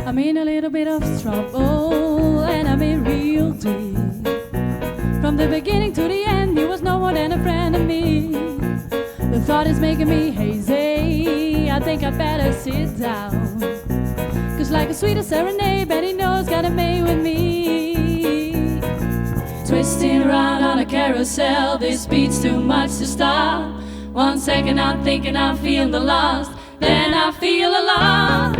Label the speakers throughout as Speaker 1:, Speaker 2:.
Speaker 1: I'm in a little bit of trouble, and I'm in real deep. From the beginning to the end, you was no more than a friend of me. The thought is making me hazy, I think I better sit down. Cause like a sweeter serenade, Betty knows got it made with me. Twisting around on a carousel, this beat's too much to stop. 1 second I'm thinking I'm feeling the lost, then I feel alive.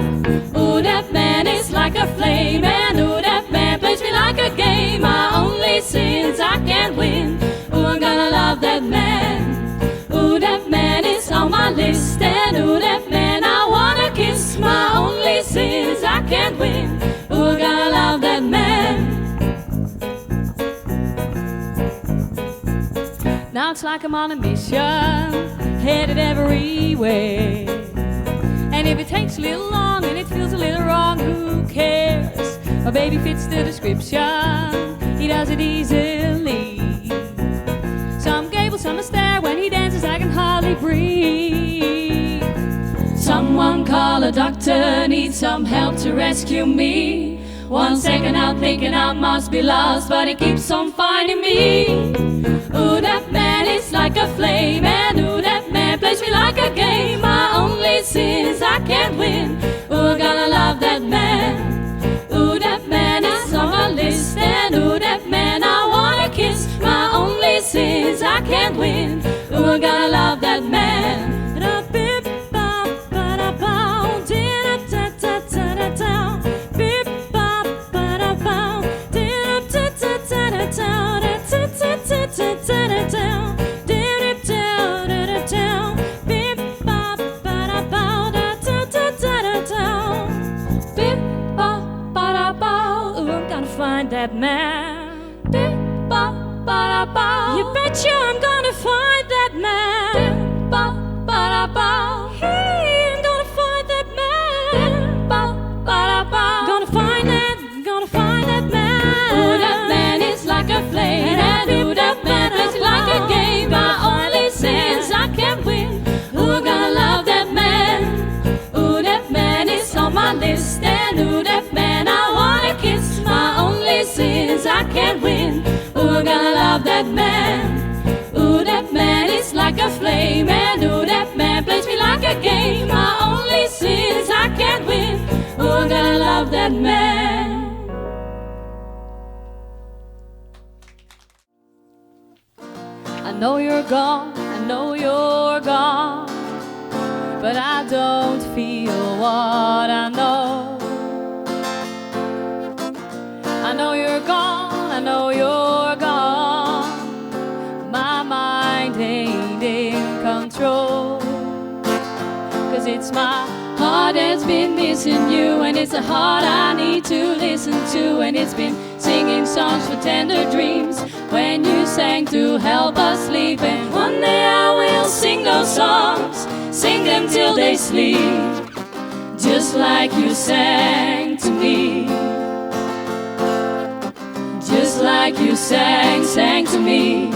Speaker 1: Ooh, that man is like a flame, and ooh, that man plays me like a game. My only sins I can't win. Ooh, I'm gonna love that man. Ooh, that man is on my list, and ooh, that man I wanna kiss. My only sins I can't win. Ooh, I'm gonna love that man. Now it's like I'm on a mission, headed every way. And if it takes a little long and it feels a little wrong, who cares? My baby fits the description, he does it easily. Some gable, some a stare, when he dances I can hardly breathe. Someone call a doctor, need some help to rescue me. 1 second I'm thinking I must be lost, but he keeps on finding me. Ooh, that man is like a flame, and ooh, that man plays me like a game. My only sins I can't win. Ooh, gonna love that man. Ooh, that man is on my list, and ooh, that man I wanna kiss. My only sins I can't win. Ooh, gonna love that man. Find that man. You betcha I'm gonna find that man. Hey, I'm gonna find that man. Gonna find that man. Ooh, that man is like a flame, and ooh, that man plays like a game. My only sins I can't win. Ooh, I'm gonna love that man. Ooh, that man is on my list, and ooh, that man I wanna kiss. My only sins I can't win. Ooh, I'm gonna love that man. Ooh, that man is like a flame, and ooh, that man plays me like a game. My only sins I can't win. Ooh, I'm gonna love that man. I know you're gone, I know you're gone, but I don't feel what I know. I know you're gone, I know you're gone. My mind ain't in control. Cause it's my heart that's been missing you, and it's a heart I need to listen to. And it's been singing songs for tender dreams when you sang to help us sleep. And one day I will sing those songs, sing them till they sleep, just like you sang to me. Just like you sang to me.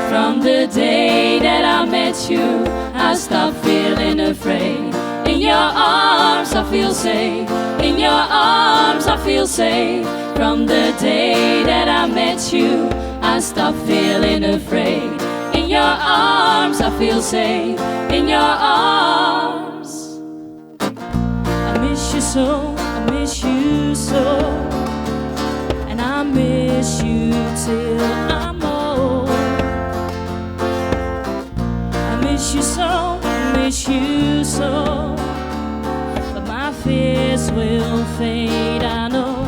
Speaker 1: From the day that I met you, I stopped feeling afraid. In your arms I feel safe. In your arms I feel safe. From the day that I met you, I stopped feeling afraid. In your arms I feel safe. In your arms. I miss you so, I miss you so. I miss you till I'm old. I miss you so, I miss you so. But my fears will fade, I know.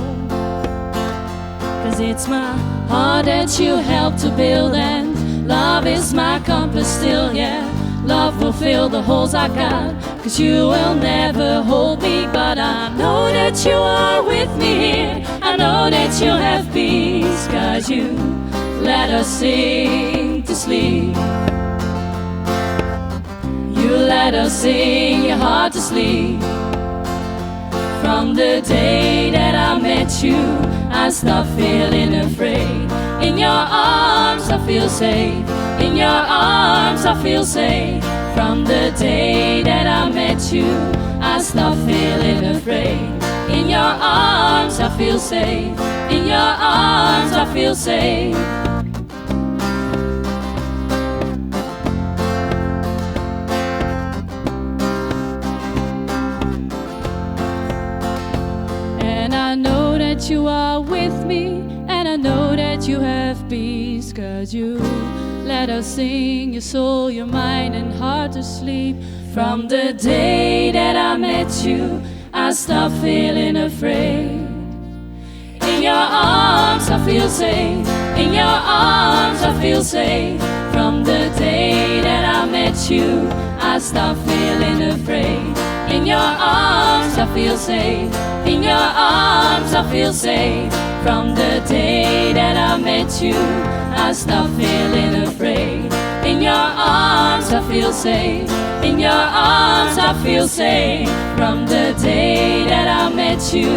Speaker 1: Cause it's my heart that you helped to build, and love is my compass still, yeah. Love will fill the holes I got, cause you will never hold me. But I know that you are with me here. I know that you have peace, cause you let us sing to sleep. You let her sing your heart to sleep. From the day that I met you, I stopped feeling afraid. In your arms I feel safe. In your arms I feel safe. From the day that I met you, I stopped feeling afraid. In your arms I feel safe. In your arms I feel safe. And I know that you are with me, and I know that you have peace, 'cause you let us sing your soul, your mind and heart to sleep. From the day that I met you, I stopped feeling afraid. In your arms I feel safe. In your arms I feel safe. From the day that I met you, I stopped feeling afraid. In your arms I feel safe. In your arms I feel safe. From the day that I met you, I stopped feeling afraid. In your arms I feel safe. In your arms I feel safe. From the day that I met you,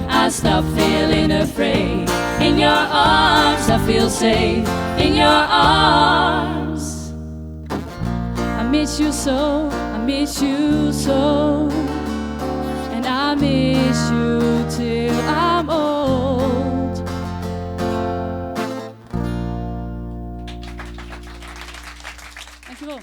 Speaker 1: I stopped feeling afraid. In your arms I feel safe. In your arms. I miss you so, I miss you so, and I miss you till I'm old. Dankjewel.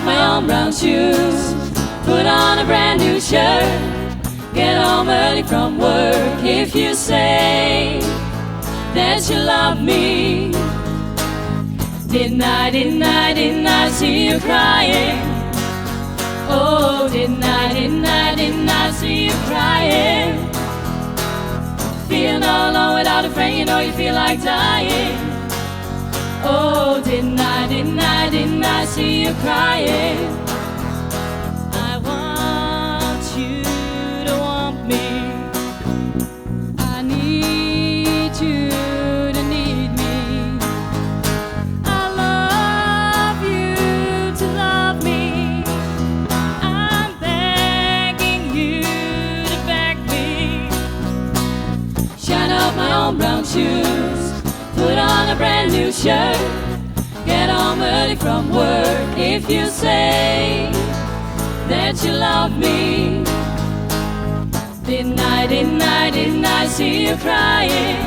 Speaker 1: My own brown shoes, put on a brand new shirt, get home early from work. If you say that you love me, didn't I see you crying? Oh, didn't I see you crying? Feeling all alone without a friend, you know you feel like dying. Oh, didn't I see you crying? I want you to want me. I need you to need me. I love you to love me. I'm begging you to beg me. Shine up my own brown shoes, put on a brand new shirt, get home early from work. If you say that you love me, didn't I see you crying?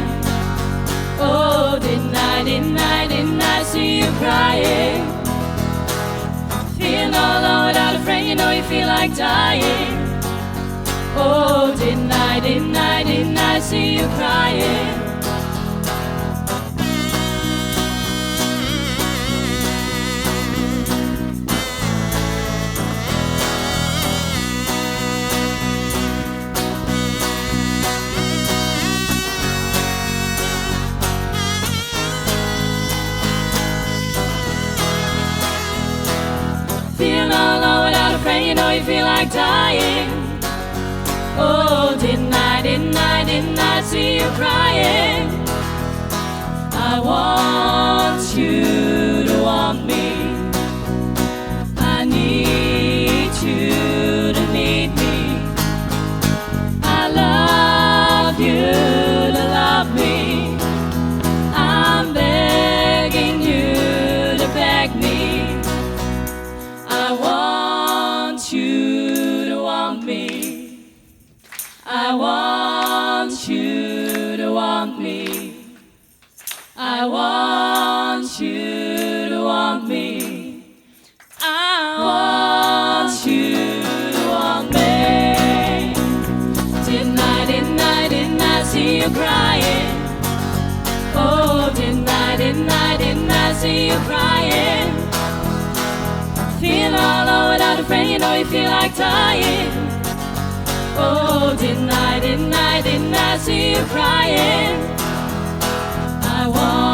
Speaker 1: Oh, didn't I see you crying? Feeling all alone without a friend, you know you feel like dying. Oh, didn't I see you crying? Feeling all alone without a friend, you know you feel like dying. Oh, didn't I see you crying? I want you to want me. I need you to need me. I love you to love me. I'm begging you to beg me. I want you to want me. I want you to want me. I want you to want me. see you crying. Feeling all alone without a friend, you know you feel like dying. Oh, didn't I see you crying? I want